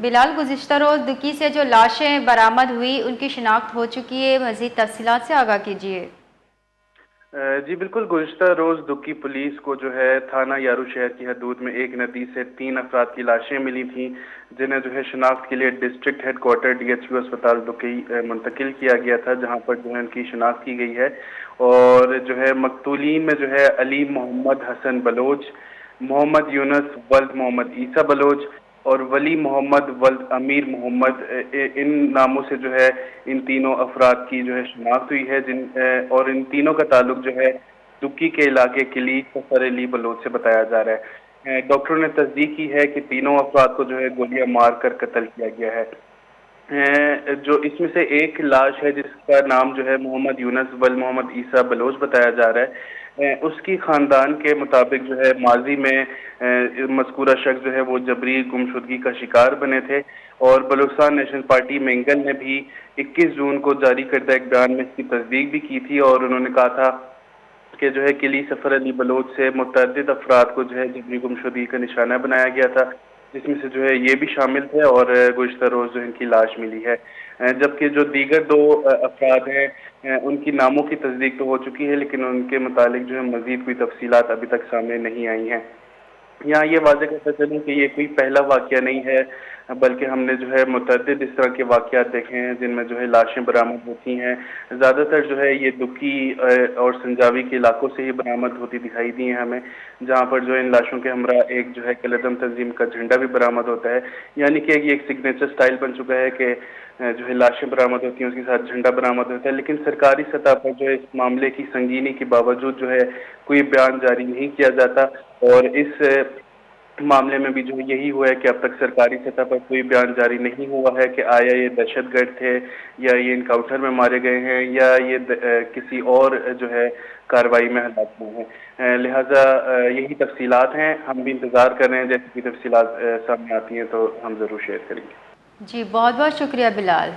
बिलाल, गुज़िश्ता रोज़ दुकी से जो लाशें बरामद हुई उनकी शिनाख्त हो चुकी है, मज़ीद तफ़सीलात से आगाह कीजिए। जी बिल्कुल, गुज़िश्ता रोज़ दुक्की पुलिस को जो है थाना यारू शहर की हदूद में एक नदी से 3 अफराद की लाशें मिली थीं, जिन्हें जो है शिनाख्त के लिए डिस्ट्रिक्ट हेडक्वार्टर डीएचक्यू अस्पताल दुक्की मुंतकिल किया गया था, जहां पर जो है उनकी शिनाख्त की गई है। और जो है मकतूलीन में जो है अली मोहम्मद हसन बलोच, मोहम्मद यूनुस वल्द मोहम्मद ईसा बलोच और वली मोहम्मद वल्द अमीर मोहम्मद, इन नामों से जो है इन तीनों अफराद की जो है शिनाख्त हुई है, और इन तीनों का ताल्लुक जो है दुक्की के इलाके किली सफर अली बलोच से बताया जा रहा है। डॉक्टरों ने तस्दीक की है कि तीनों अफराद को जो है गोलियां मार कर कत्ल किया गया है। जो इसमें से एक लाश है जिसका नाम जो है मोहम्मद यूनुस वल मोहम्मद ईसा बलोच बताया जा रहा है, उसकी खानदान के मुताबिक जो है माजी में मज़कूरा शख्स जो है वो जबरी गुमशुदगी का शिकार बने थे। और बलूचिस्तान नेशनल पार्टी मेंगल ने भी 21 जून को जारी करदा एक बयान में इसकी तस्दीक भी की थी, और उन्होंने कहा था कि जो है किली सफर अली बलोच से मुतअद्दिद अफराद को जो है जबरी गुमशुदगी का निशाना बनाया गया था, जिसमें से जो है ये भी शामिल थे, और गुज़िश्ता रोज़ जो इनकी लाश मिली है। जबकि जो दीगर दो अफराद हैं, उनकी नामों की तस्दीक तो हो चुकी है, लेकिन उनके मुतालिक जो है मज़ीद कोई तफसीलात अभी तक सामने नहीं आई हैं। यहाँ ये वाज़ेह करता चलूँ कि ये कोई पहला वाक़या नहीं है, बल्कि हमने जो है मुतअद्दिद इस तरह के वाक़यात देखे हैं जिनमें जो है लाशें बरामद होती हैं। ज़्यादातर जो है ये दुक्की और संजावी के इलाकों से ही बरामद होती दिखाई दी हैं हमें, जहाँ पर जो इन लाशों के हमरा एक जो है कलअदम तंजीम का झंडा भी बरामद होता है। यानी कि ये एक सिग्नेचर स्टाइल बन चुका है कि जो है लाशें बरामद होती हैं, उसके साथ झंडा बरामद होता है। लेकिन सरकारी सतह पर जो है इस मामले की संगीनी के बावजूद जो है कोई बयान जारी नहीं किया जाता, और इस मामले में भी जो यही हुआ है कि अब तक सरकारी सतह पर कोई बयान जारी नहीं हुआ है कि आया ये दहशतगर्द थे, या ये इनकाउंटर में मारे गए हैं, या ये किसी और जो है कार्रवाई में हलाक हुए हैं। लिहाजा यही तफसीलात हैं, हम भी इंतज़ार कर रहे हैं, जैसे भी तफसीलात सामने आती हैं तो हम ज़रूर शेयर करेंगे। जी, बहुत बहुत शुक्रिया बिलाल।